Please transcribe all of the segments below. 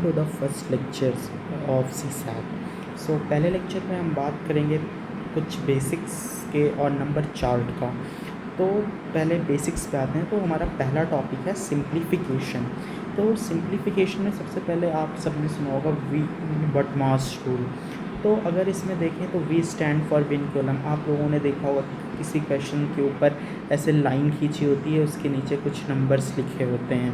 To the first lectures of CSAT। So पहले lecture में हम बात करेंगे कुछ बेसिक्स के और नंबर चार्ट का। तो पहले बेसिक्स पे आते हैं। तो हमारा पहला टॉपिक है सिंप्लीफिकेशन। तो सिंप्लीफिकेशन में सबसे पहले आप सबने सुना होगा बटमास रूल। तो अगर इसमें देखें तो V स्टैंड फॉर विनकुलम। आप लोगों ने देखा होगा किसी क्वेश्चन के ऊपर ऐसे लाइन खींची होती है, उसके नीचे कुछ नंबर्स लिखे होते हैं।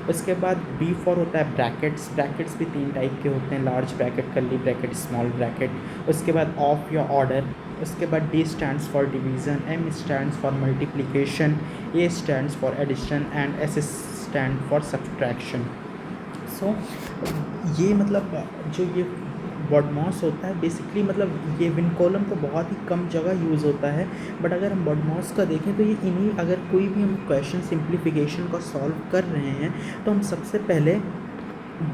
उसके बाद B फॉर होता है ब्रैकेट्स। ब्रैकेट्स भी 3 टाइप के होते हैं, large bracket, curly bracket, small bracket. उसके बाद ऑफ या ऑर्डर। उसके बाद D stands for division, M stands for multiplication, A stands for addition and S stand for subtraction. So ये मतलब जो ये बॉडमॉस होता है बेसिकली, मतलब ये विन कॉलम तो बहुत ही कम जगह यूज़ होता है, बट अगर हम बॉडमॉस का देखें तो ये इन्हीं, अगर कोई भी हम क्वेश्चन सिंप्लीफिकेशन का सॉल्व कर रहे हैं तो हम सबसे पहले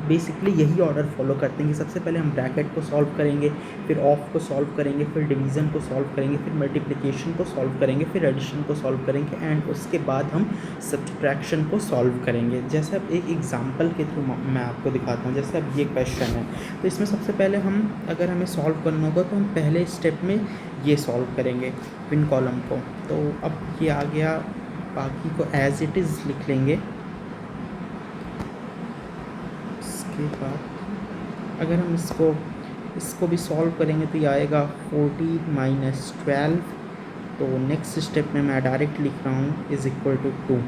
बेसिकली यही ऑर्डर फॉलो करते हैं कि सबसे पहले हम ब्रैकेट को सॉल्व करेंगे, फिर ऑफ को सॉल्व करेंगे, फिर डिवीज़न को सॉल्व करेंगे, फिर मल्टीप्लिकेशन को सॉल्व करेंगे, फिर एडिशन को सॉल्व करेंगे एंड उसके बाद हम सब्ट्रैक्शन को सॉल्व करेंगे। जैसे अब एक एग्जांपल के थ्रू मैं आपको दिखाता हूँ। जैसे अब ये क्वेश्चन है तो इसमें सबसे पहले हम, अगर हमें सॉल्व करना होगा तो हम पहले स्टेप में ये सॉल्व करेंगे विन कॉलम को। तो अब ये आ गया, बाकी को एज इट इज़ लिख लेंगे। के बाद अगर हम इसको भी सॉल्व करेंगे तो ये आएगा 40 माइनस 12। तो नेक्स्ट स्टेप में मैं डायरेक्ट लिख रहा हूँ इज़ इक्वल टू 2।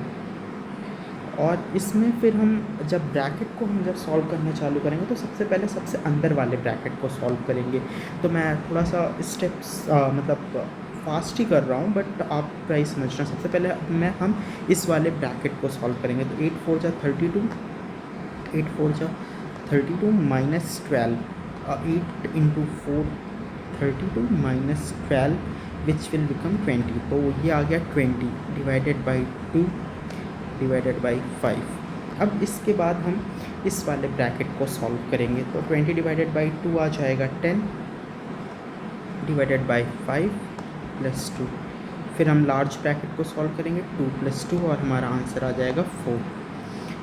और इसमें फिर हम जब ब्रैकेट को हम जब सॉल्व करना चालू करेंगे तो सबसे पहले सबसे अंदर वाले ब्रैकेट को सॉल्व करेंगे। तो मैं थोड़ा सा स्टेप्स मतलब फास्ट ही कर रहा हूँ, बट आप ट्राई समझना। सबसे पहले हम इस वाले ब्रैकेट को सॉल्व करेंगे। तो 8 4 जा 32, 8 4 जा 32 minus 12, 8 into 4 32 minus 12 which will become 20। तो ये आ गया 20 डिवाइडेड बाई 2 डिवाइडेड बाई 5। अब इसके बाद हम इस वाले ब्रैकेट को सॉल्व करेंगे। तो 20 डिवाइडेड बाई 2 आ जाएगा 10 डिवाइडेड बाई 5 प्लस 2। फिर हम लार्ज ब्रैकेट को सॉल्व करेंगे, 2 + 2 और हमारा आंसर आ जाएगा 4।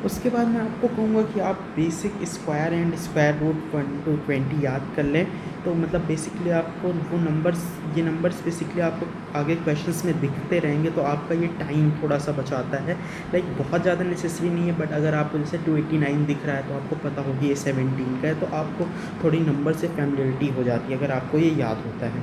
उसके बाद मैं आपको कहूँगा कि आप basic square and square root 1 to 20 याद कर लें। तो मतलब बेसिकली आपको वो नंबर्स, ये नंबर्स बेसिकली आपको आगे क्वेश्चंस में दिखते रहेंगे तो आपका ये टाइम थोड़ा सा बचाता है। लाइक बहुत ज़्यादा नेसेसरी नहीं है, बट अगर आपको जैसे 289 दिख रहा है तो आपको पता होगी ये 17 का है, तो आपको थोड़ी नंबर से फैमिलियरिटी हो जाती है अगर आपको ये याद होता है।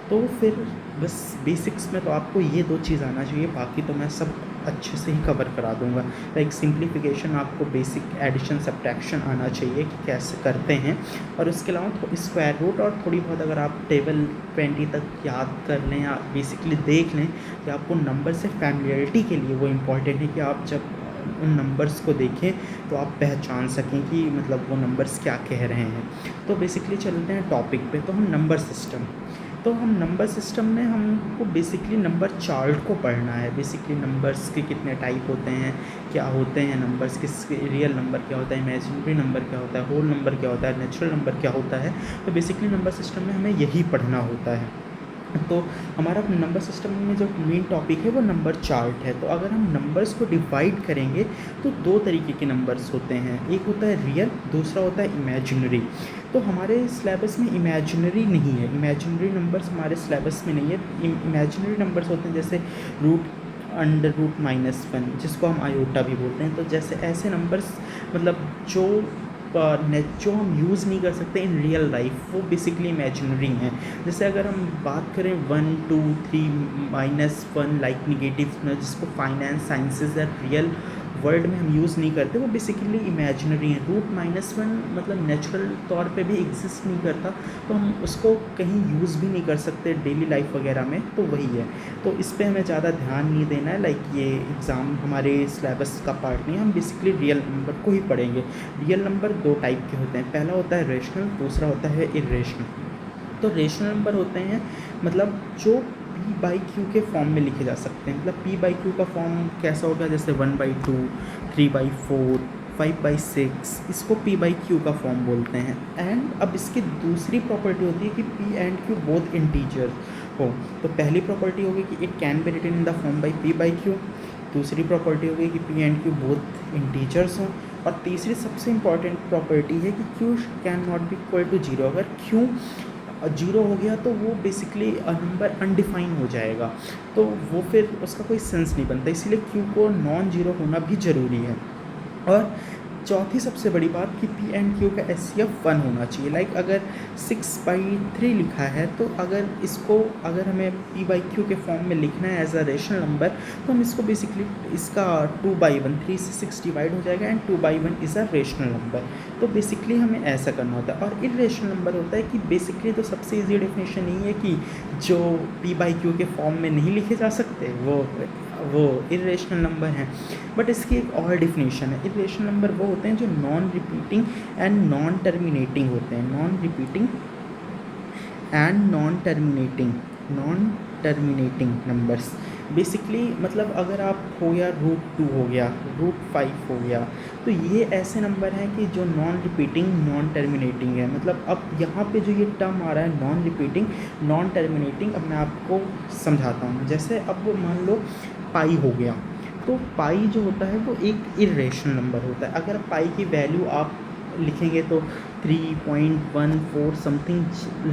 तो फिर बस बेसिक्स में तो आपको ये 2 चीज़ आना चाहिए, बाकी तो मैं सब अच्छे से ही कवर करा दूंगा। लाइक सिंप्लीफिकेशन, आपको बेसिक एडिशन सब्ट्रैक्शन आना चाहिए कि कैसे करते हैं, और उसके अलावा स्क्वायर रूट और थोड़ी बहुत अगर आप टेबल 20 तक याद कर लें या बेसिकली देख लें कि आपको नंबर से फैमिलियरिटी के लिए वो इम्पॉर्टेंट है कि आप जब उन नंबर्स को देखें तो आप पहचान सकें कि मतलब वो नंबर्स क्या कह रहे हैं। तो बेसिकली चलते हैं टॉपिक पे। तो हम नंबर सिस्टम, तो हम नंबर सिस्टम में हमको बेसिकली नंबर चार्ट को पढ़ना है। बेसिकली नंबर्स के कितने टाइप होते हैं, क्या होते हैं नंबर्स, किस रियल नंबर क्या होता है, इमेजिनरी नंबर क्या होता है, होल नंबर क्या होता है, नेचुरल नंबर क्या होता है। तो बेसिकली नंबर सिस्टम में हमें यही पढ़ना होता है। तो हमारा नंबर सिस्टम में जो मेन टॉपिक है वो नंबर चार्ट है। तो अगर हम नंबर्स को डिवाइड करेंगे तो 2 तरीके के नंबर्स होते हैं, एक होता है रियल, दूसरा होता है इमेजिनरी। तो हमारे सिलेबस में इमेजिनरी नहीं है, इमेजिनरी नंबर्स हमारे सिलेबस में नहीं है। इमेजिनरी नंबर्स होते हैं जैसे √√-1 जिसको हम आयोटा भी बोलते हैं। तो जैसे ऐसे नंबर्स मतलब जो हम यूज़ नहीं कर सकते इन रियल लाइफ, वो बेसिकली इमेजिनरी हैं। जैसे अगर हम बात करें 1 2 3 -1 लाइक निगेटिव, जिसको फाइनेंस साइंसेज या रियल वर्ल्ड में हम यूज़ नहीं करते, वो बेसिकली इमेजिनरी हैं। √-1 मतलब नेचुरल तौर पे भी एग्जिस्ट नहीं करता, तो हम उसको कहीं यूज़ भी नहीं कर सकते डेली लाइफ वगैरह में, तो वही है। तो इस पे हमें ज़्यादा ध्यान नहीं देना है। लाइक ये एग्ज़ाम हमारे सिलेबस का पार्ट नहीं है, हम बेसिकली रियल नंबर को ही पढ़ेंगे। रियल नंबर 2 टाइप के होते हैं, पहला होता है रेशनल, दूसरा होता है इरेशनल। तो रेशनल नंबर होते हैं मतलब जो P/Q के फॉर्म में लिखे जा सकते हैं। मतलब P/Q का फॉर्म कैसा होगा, जैसे 1/2, 3/4, 5/6, इसको P/Q का फॉर्म बोलते हैं। एंड अब इसकी दूसरी प्रॉपर्टी होती है कि P and Q both integer हो। तो पहली प्रॉपर्टी होगी कि it can be written in the form by P/Q, दूसरी प्रॉपर्टी होगी कि P and Q both integers हों, और तीसरी सबसे इम्पॉर्टेंट प्रॉपर्टी है कि Q can not be equal to zero. अगर क्यू जीरो हो गया तो वो बेसिकली नंबर अनडिफाइन हो जाएगा, तो वो फिर उसका कोई सेंस नहीं बनता, इसीलिए क्यू को नॉन जीरो होना भी ज़रूरी है। और चौथी सबसे बड़ी बात कि पी एंड क्यू का एस सी एफ 1 होना चाहिए। लाइक अगर 6/3 लिखा है तो अगर इसको अगर हमें पी बाई क्यू के फॉर्म में लिखना है एज अ रेशनल नंबर, तो हम इसको बेसिकली इसका 2/1, 3 से 6 डिवाइड हो जाएगा and 2/1 is a rational number. तो बेसिकली हमें ऐसा करना होता है। और इरेशनल नंबर होता है कि बेसिकली तो सबसे ईजी डेफिनेशन यही है कि जो पी बाई क्यू के फॉर्म में नहीं लिखे जा सकते वो इरेशनल नंबर हैं। बट इसकी एक और डिफिनेशन है, इरेशनल नंबर वो होते हैं जो non repeating and non terminating होते हैं। Non repeating and non terminating numbers basically मतलब अगर आप हो गया √2 हो गया, √5 हो गया, तो ये ऐसे नंबर हैं कि जो नॉन रिपीटिंग नॉन टर्मिनेटिंग है। मतलब अब यहाँ पे जो ये टर्म आ रहा है नॉन रिपीटिंग नॉन टर्मिनेटिंग, अब मैं आपको समझाता हूँ। जैसे अब वो मान लो पाई हो गया, तो पाई जो होता है वो एक इरेशनल नंबर होता है। अगर पाई की वैल्यू आप लिखेंगे तो 3.14 समथिंग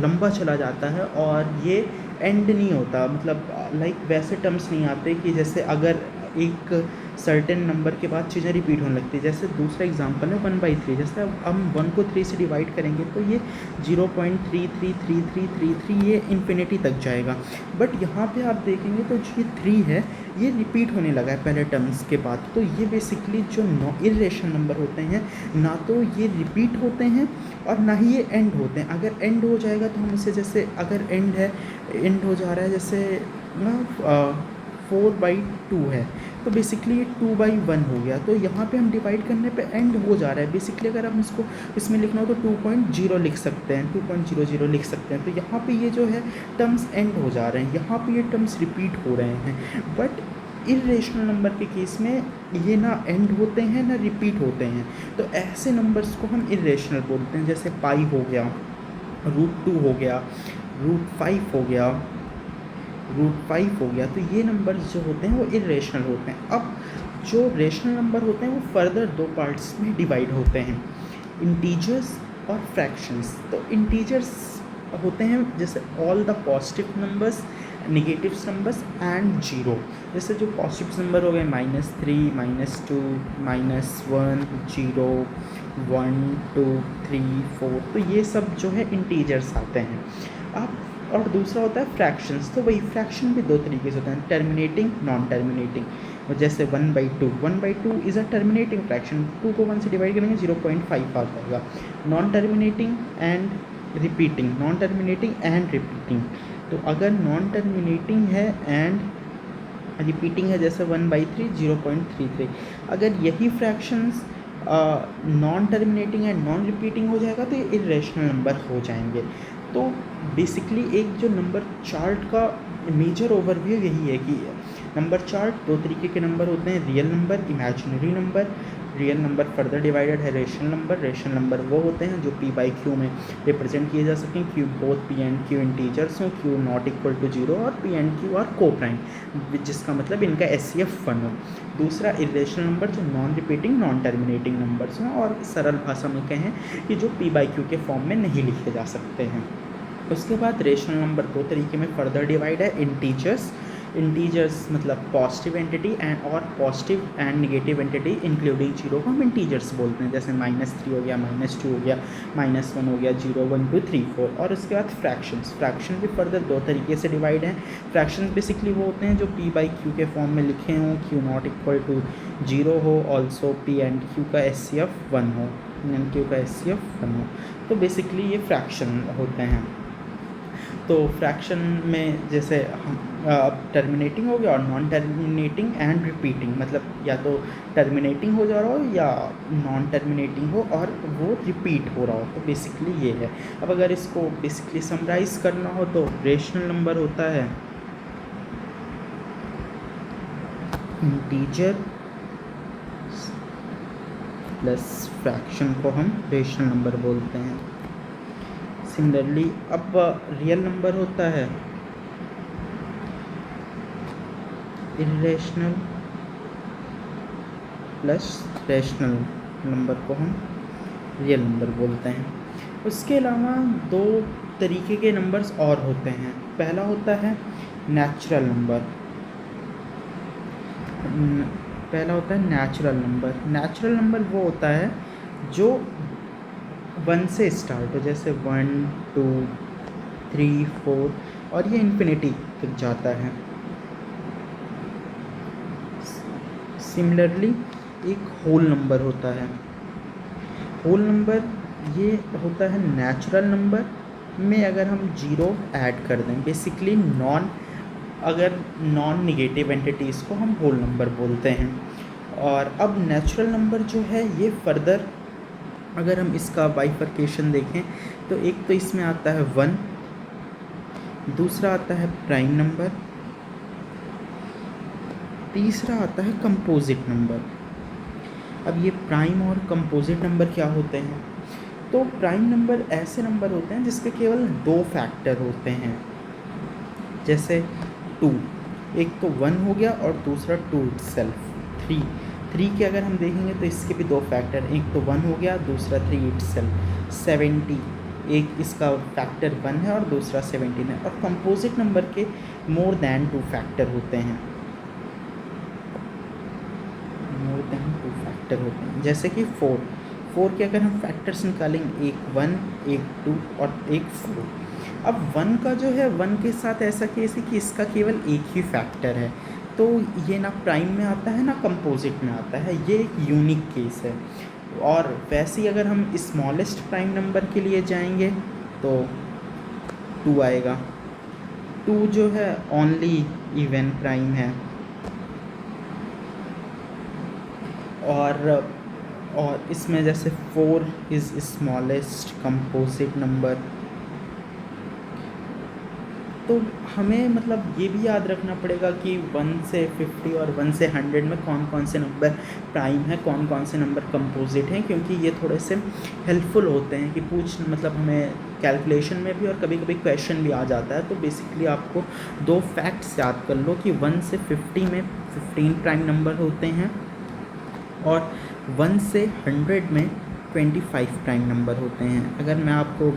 लंबा चला जाता है और ये एंड नहीं होता। मतलब लाइक वैसे टर्म्स नहीं आते कि जैसे अगर एक सर्टेन नंबर के बाद चीज़ें रिपीट होने लगती है। जैसे दूसरा एग्जांपल है 1/3, जैसे अब हम 1 को 3 से डिवाइड करेंगे तो ये 0.333333 ये इन्फिनिटी तक जाएगा। बट यहाँ पे आप देखेंगे तो जो ये 3 है ये रिपीट होने लगा है पहले टर्म्स के बाद। तो ये बेसिकली जो इरेशनल नंबर होते हैं ना तो ये रिपीट होते हैं और ना ही ये एंड होते हैं। अगर एंड हो जाएगा तो हम इसे जैसे अगर एंड हो जा रहा है जैसे ना 4/2 है, तो बेसिकली ये 2/1 हो गया। तो यहाँ पे हम डिवाइड करने पे एंड हो जा रहा है। बेसिकली अगर हम इसको इसमें लिखना हो तो 2.0 लिख सकते हैं, 2.00 लिख सकते हैं। तो यहाँ पे ये जो है टर्म्स एंड हो जा रहे हैं, यहाँ पे ये टर्म्स रिपीट हो रहे हैं। बट इरेशनल नंबर के केस में ये ना एंड होते हैं ना रिपीट होते हैं, तो ऐसे नंबर्स को हम इरेशनल बोलते हैं। जैसे पाई हो गया, √2 हो गया, √5 हो गया, √5 हो गया। तो ये नंबर्स जो होते हैं वो इरेशनल होते हैं। अब जो रेशनल नंबर होते हैं वो फर्दर 2 पार्ट्स में डिवाइड होते हैं, इंटीजर्स और फ्रैक्शंस। तो इंटीजर्स होते हैं जैसे all the positive numbers, negative numbers and zero. जैसे जो पॉजिटिव नंबर हो गए -3, -2, -1, 0, 1, 2, 3, 4, तो ये सब जो है इंटीजर्स आते हैं। अब और दूसरा होता है फ्रैक्शंस। तो वही फ्रैक्शन भी 2 तरीके से होते हैं, टर्मिनेटिंग नॉन टर्मिनेटिंग। जैसे 1/2 इज़ अ टर्मिनेटिंग फ्रैक्शन, 2 को 1 से डिवाइड करेंगे 0.5 आ जाएगा। Non terminating and repeating, non terminating and repeating. तो अगर नॉन टर्मिनेटिंग है एंड रिपीटिंग है जैसे 1/3 0.33, अगर यही fractions non terminating and non repeating हो जाएगा तो ये इरेशनल नंबर हो जाएंगे। तो बेसिकली एक जो नंबर चार्ट का मेजर ओवरव्यू यही है कि नंबर चार्ट 2 तरीके के नंबर होते हैं, real number, imaginary number. Real number further divided है रेशनल नंबर। रेशनल नंबर वो होते हैं जो पी बाई क्यू में रिप्रेजेंट किए जा सकें, Q both P and Q integers हों, क्यू नॉट इक्वल टू 0 और पी एंड क्यू आर को प्राइम, जिसका मतलब इनका SCF 1 हो। दूसरा इरेशनल नंबर जो non repeating non terminating numbers हों और सरल भाषा में कहें कि जो पी बाई क्यू के फॉर्म में नहीं लिखे जा सकते हैं। उसके बाद रेशनल नंबर 2 तरीके में फर्दर डिवाइड है, इंटीजर्स मतलब पॉजिटिव एंटिटी एंड और positive and negative entity including 0 को हम इंटीजर्स बोलते हैं। जैसे -3 हो गया, -2 हो गया, -1 हो गया, 0, 1, 2, 3, 4। और उसके बाद फ्रैक्शन भी फर्दर 2 तरीके से डिवाइड हैं। फ्रैक्शंस बेसिकली वो होते हैं जो पी बाई क्यू के फॉर्म में लिखे हों, क्यू नॉट इक्वल टू 0 हो, ऑल्सो पी एंड क्यू का SCF 1 हो, तो बेसिकली ये फ्रैक्शन होते हैं। तो फ्रैक्शन में जैसे हम टर्मिनेटिंग हो गया और नॉन टर्मिनेटिंग एंड रिपीटिंग, मतलब या तो टर्मिनेटिंग हो जा रहा हो या नॉन टर्मिनेटिंग हो और वो रिपीट हो रहा हो। तो बेसिकली ये है। अब अगर इसको बेसिकली समराइज़ करना हो तो रेशनल नंबर होता है इंटीजर प्लस फ्रैक्शन को हम रेशनल नंबर बोलते हैं। सिमिलरली अब रियल नंबर होता है इरेशनल प्लस रेशनल। नंबर को हम रियल नंबर बोलते हैं। उसके अलावा दो तरीके के नंबर्स और होते हैं। पहला होता है नेचुरल नंबर। पहला होता है नेचुरल नंबर। नेचुरल नंबर वो होता है जो 1 से स्टार्ट हो, जैसे 1 2 3 4 और ये इन्फिनिटी तक जाता है। सिमिलरली एक होल नंबर होता है। होल नंबर ये होता है नेचुरल नंबर में अगर हम 0 ऐड कर दें, बेसिकली अगर नॉन निगेटिव एंटिटीज़ को हम होल नंबर बोलते हैं। और अब नेचुरल नंबर जो है ये फर्दर अगर हम इसका बाइफर्केशन देखें तो एक तो इसमें आता है 1, दूसरा आता है प्राइम नंबर, तीसरा आता है कंपोजिट नंबर। अब ये प्राइम और कंपोजिट नंबर क्या होते हैं? तो प्राइम नंबर ऐसे नंबर होते हैं जिसके केवल 2 फैक्टर होते हैं, जैसे 2, एक तो 1 हो गया और दूसरा 2 इटसेल्फ। 3 के अगर हम देखेंगे तो इसके भी 2 फैक्टर, एक तो 1 हो गया, दूसरा 3 इटसेल्फ। 70, एक इसका फैक्टर 1 है और दूसरा 17 है। और कंपोजिट नंबर के मोर देन 2 फैक्टर होते हैं, मोर देन 2 फैक्टर होते हैं। जैसे कि 4 के अगर हम फैक्टर्स निकालेंगे, एक 1, एक 2 और एक 4। अब 1 का जो है 1 के साथ ऐसा केस है कि इसका केवल एक ही फैक्टर है, तो ये ना प्राइम में आता है ना कंपोजिट में आता है, ये एक यूनिक केस है। और वैसे ही अगर हम स्मॉलेस्ट प्राइम नंबर के लिए जाएंगे तो 2 आएगा। 2 जो है ओनली इवन प्राइम है। और इसमें जैसे 4 इज़ स्मॉलेस्ट कंपोजिट नंबर। तो हमें मतलब ये भी याद रखना पड़ेगा कि 1 से 50 और 1 से 100 में कौन कौन से नंबर प्राइम है, कौन कौन से नंबर कंपोजिट हैं, क्योंकि ये थोड़े से हेल्पफुल होते हैं कि मतलब हमें कैलकुलेशन में भी और कभी कभी क्वेश्चन भी आ जाता है। तो बेसिकली आपको 2 फैक्ट्स याद कर लो कि 1 से 50 में 15 प्राइम नंबर होते हैं और 1 से 100 में 25 प्राइम नंबर होते हैं। अगर मैं आपको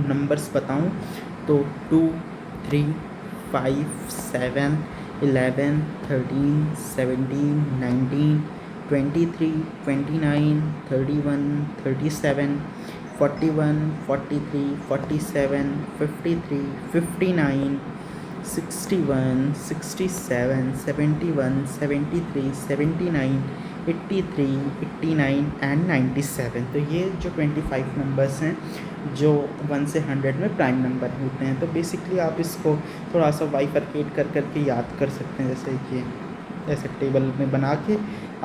नंबर्स बताऊं तो 2 3 5 7 11 13 17 19 23 29 31 37 41 43 47 53 59 61 67 71 73 79 83 89 एंड 97। तो ये जो 25 नंबर्स हैं जो 1 से 100 में प्राइम नंबर होते हैं। तो बेसिकली आप इसको थोड़ा सा बाइफरकेट कर करके याद कर सकते हैं, जैसे कि ऐसे टेबल में बना के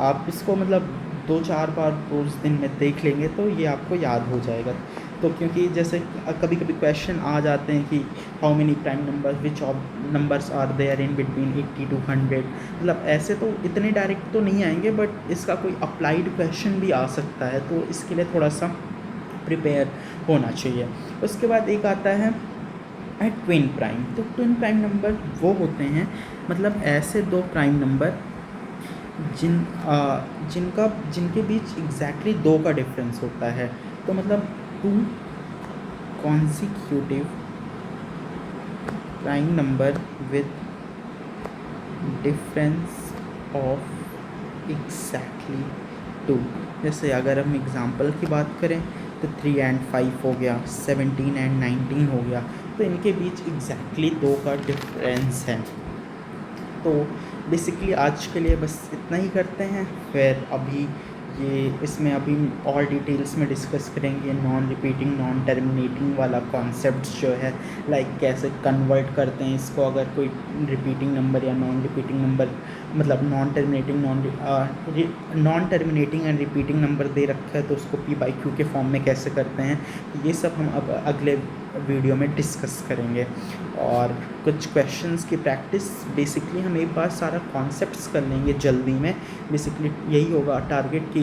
आप इसको मतलब 2-4 बार रोज़ दिन में देख लेंगे तो ये आपको याद हो जाएगा। तो क्योंकि जैसे कभी कभी क्वेश्चन आ जाते हैं कि how many prime number which of numbers are there in between 80 to 100, मतलब ऐसे तो इतने डायरेक्ट तो नहीं आएंगे, बट इसका कोई अप्लाइड क्वेश्चन भी आ सकता है, तो इसके लिए थोड़ा सा प्रिपेयर होना चाहिए। उसके बाद एक आता है ट्विन प्राइम। तो ट्विन प्राइम नंबर वो होते हैं मतलब ऐसे 2 प्राइम नंबर जिनके बीच एग्जैक्टली 2 का डिफरेंस होता है। तो मतलब 2 consecutive prime number with difference of exactly 2। जैसे अगर हम एग्जांपल की बात करें तो 3 and 5 हो गया, 17 and 19 हो गया, तो इनके बीच एग्जैक्टली 2 का डिफरेंस है। तो बेसिकली आज के लिए बस इतना ही करते हैं, फिर अभी इसमें अभी और डिटेल्स में डिस्कस करेंगे नॉन रिपीटिंग नॉन टर्मिनेटिंग वाला कॉन्सेप्ट जो है, लाइक कैसे कन्वर्ट करते हैं इसको, अगर कोई रिपीटिंग नंबर या नॉन रिपीटिंग नंबर मतलब non terminating and repeating number दे रखा है तो उसको P/Q के फॉर्म में कैसे करते हैं, ये सब हम अब अगले वीडियो में डिस्कस करेंगे। और कुछ क्वेश्चंस की प्रैक्टिस, बेसिकली हम एक बार सारा कॉन्सेप्ट्स कर लेंगे जल्दी में। बेसिकली यही होगा टारगेट की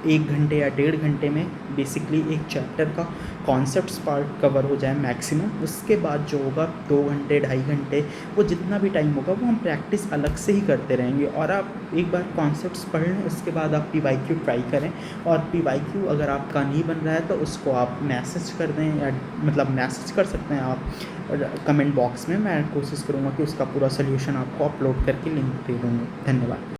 1 घंटे या 1.5 घंटे में बेसिकली एक चैप्टर का कॉन्सेप्ट्स पार्ट कवर हो जाए मैक्सिमम। उसके बाद जो होगा 2 घंटे 2.5 घंटे वो जितना भी टाइम होगा वो हम प्रैक्टिस अलग से ही करते रहेंगे। और आप एक बार कॉन्सेप्ट्स पढ़ लें, उसके बाद आप PYQ ट्राई करें। और PYQ अगर आपका नहीं बन रहा है तो उसको आप मैसेज कर दें, या मतलब मैसेज कर सकते हैं आप कमेंट बॉक्स में। मैं कोशिश करूँगा कि उसका पूरा सोल्यूशन आपको अपलोड करके लिंक दे दूँगा। धन्यवाद।